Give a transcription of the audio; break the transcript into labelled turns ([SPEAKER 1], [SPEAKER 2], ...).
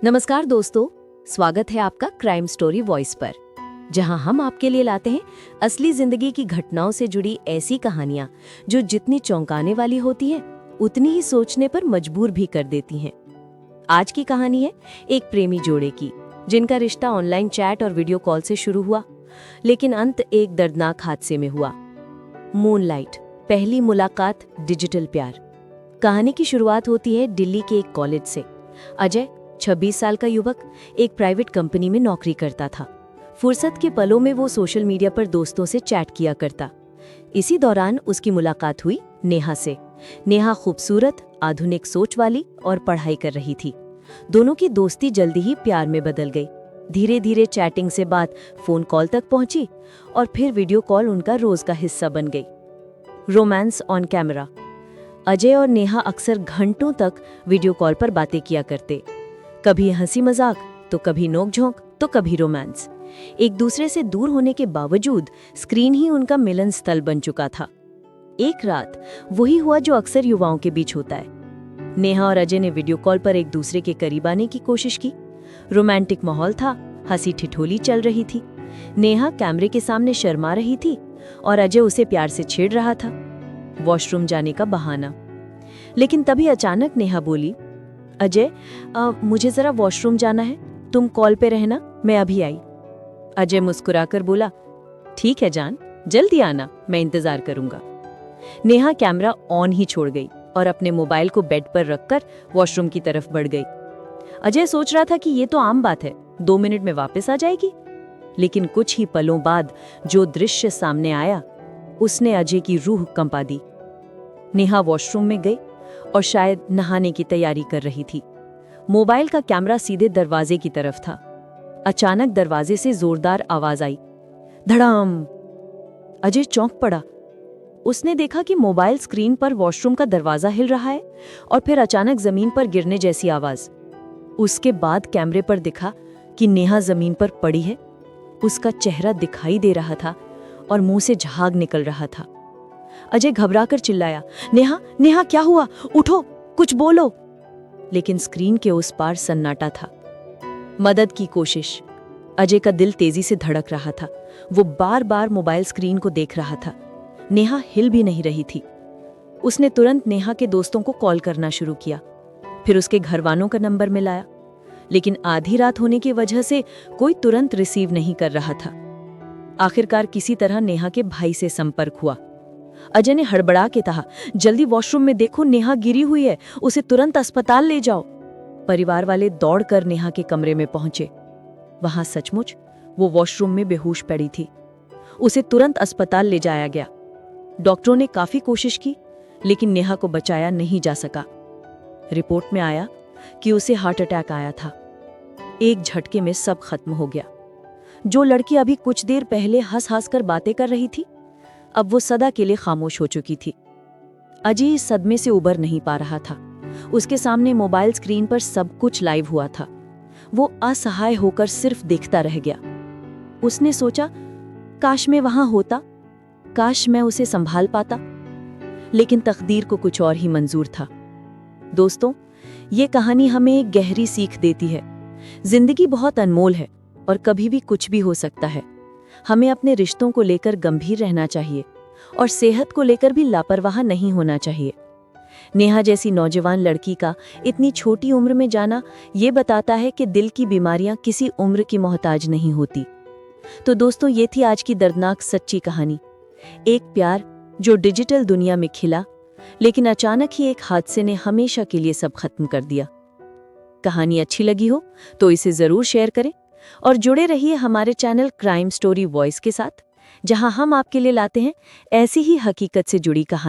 [SPEAKER 1] नमस्कार दोस्तों, स्वागत है आपका क्राइम स्टोरी वॉइस पर, जहां हम आपके लिए लाते हैं असली जिंदगी की घटनाओं से जुड़ी ऐसी कहानियां जो जितनी चौंकाने वाली होती हैं उतनी ही सोचने पर मजबूर भी कर देती हैं। आज की कहानी है एक प्रेमी जोड़े की, जिनका रिश्ता ऑनलाइन चैट और वीडियो कॉल से शुरू हुआ, लेकिन अंत एक दर्दनाक हादसे में हुआ। मूनलाइट, पहली मुलाकात, डिजिटल प्यार। कहानी की शुरुआत होती है दिल्ली के एक कॉलेज से। अजय, 26 साल का युवक, एक प्राइवेट कंपनी में नौकरी करता था। फुर्सत के पलों में वो सोशल मीडिया पर दोस्तों से चैट किया करता। इसी दौरान उसकी मुलाकात हुई नेहा से। नेहा खूबसूरत, आधुनिक सोच वाली और पढ़ाई कर रही थी। दोनों की दोस्ती जल्दी ही प्यार में बदल गई। धीरे धीरे चैटिंग से बात फोन कॉल तक पहुंची और फिर वीडियो कॉल उनका रोज का हिस्सा बन गई। Romance on camera. अजय और नेहा अक्सर घंटों तक वीडियो कॉल पर बातें किया करते। कभी हंसी मजाक, तो कभी नोक-झोंक, तो कभी रोमांस। एक दूसरे से दूर होने के बावजूद स्क्रीन ही उनका मिलन स्थल बन चुका था। एक रात वही हुआ जो अक्सर युवाओं के बीच होता है। नेहा और अजय ने वीडियो कॉल पर एक दूसरे के करीब आने की कोशिश की। रोमांटिक माहौल था, हंसी ठिठोली चल रही थी। नेहा कैमरे के सामने शर्मा रही थी और अजय उसे प्यार से छेड़ रहा था। वॉशरूम जाने का बहाना। लेकिन तभी अचानक नेहा बोली, अजय, मुझे जरा वॉशरूम जाना है, तुम कॉल पे रहना, मैं अभी आई। अजय मुस्कुराकर बोला, ठीक है जान, जल्दी आना, मैं इंतजार करूंगा। नेहा कैमरा ऑन ही छोड़ गई और अपने मोबाइल को बेड पर रखकर वॉशरूम की तरफ बढ़ गई। अजय सोच रहा था कि ये तो आम बात है, 2 मिनट में वापस आ जाएगी। लेकिन कुछ ही पलों बाद जो दृश्य सामने आया, उसने अजय की रूह कंपा दी। नेहा वॉशरूम में गई और शायद नहाने की तैयारी कर रही थी। मोबाइल का कैमरा सीधे दरवाजे की तरफ था। अचानक दरवाजे से जोरदार आवाज आई, धड़ाम। अजय चौंक पड़ा। उसने देखा कि मोबाइल स्क्रीन पर वॉशरूम का दरवाजा हिल रहा है और फिर अचानक जमीन पर गिरने जैसी आवाज। उसके बाद कैमरे पर दिखा कि नेहा जमीन पर पड़ी है। उसका चेहरा दिखाई दे रहा था और मुंह से झाग निकल रहा था। अजय घबराकर चिल्लाया, नेहा, नेहा, क्या हुआ? उठो, कुछ बोलो। लेकिन स्क्रीन के उस पार सन्नाटा था। मदद की कोशिश। अजय का दिल तेजी से धड़क रहा था। वो बार बार मोबाइल स्क्रीन को देख रहा था। नेहा हिल भी नहीं रही थी। उसने तुरंत नेहा के दोस्तों को कॉल करना शुरू किया। फिर उसके घरवालों का नंबर मिलाया, लेकिन आधी रात होने की वजह से कोई तुरंत रिसीव नहीं कर रहा था। आखिरकार किसी तरह नेहा के भाई से संपर्क हुआ। अजय ने हड़बड़ा के कहा, जल्दी वॉशरूम में देखो, नेहा गिरी हुई है, उसे तुरंत अस्पताल ले जाओ। परिवार वाले दौड़कर नेहा के कमरे में पहुंचे। वहां सचमुच वो वॉशरूम में बेहोश पड़ी थी। उसे तुरंत अस्पताल ले जाया गया। डॉक्टरों ने काफी कोशिश की, लेकिन नेहा को बचाया नहीं जा सका। रिपोर्ट में आया कि उसे हार्ट अटैक आया था। एक झटके में सब खत्म हो गया। जो लड़की अभी कुछ देर पहले हंस हंस कर बातें कर रही थी, अब वो सदा के लिए खामोश हो चुकी थी। अजय इस सदमे से उबर नहीं पा रहा था। उसके सामने मोबाइल स्क्रीन पर सब कुछ लाइव हुआ था। वो असहाय होकर सिर्फ देखता रह गया। उसने सोचा, काश मैं वहां होता, काश मैं उसे संभाल पाता। लेकिन तकदीर को कुछ और ही मंजूर था। दोस्तों, ये कहानी हमें एक गहरी सीख देती है। जिंदगी बहुत अनमोल है और कभी भी कुछ भी हो सकता है। हमें अपने रिश्तों को लेकर गंभीर रहना चाहिए और सेहत को लेकर भी लापरवाह नहीं होना चाहिए। नेहा जैसी नौजवान लड़की का इतनी छोटी उम्र में जाना ये बताता है कि दिल की बीमारियां किसी उम्र की मोहताज नहीं होती। तो दोस्तों, ये थी आज की दर्दनाक सच्ची कहानी। एक प्यार जो डिजिटल दुनिया में खिला, लेकिन अचानक ही एक हादसे ने हमेशा के लिए सब खत्म कर दिया। कहानी अच्छी लगी हो तो इसे जरूर शेयर करें और जुड़े रहिए हमारे चैनल क्राइम स्टोरी वॉइस के साथ, जहां हम आपके लिए लाते हैं ऐसी ही हकीकत से जुड़ी कहानी।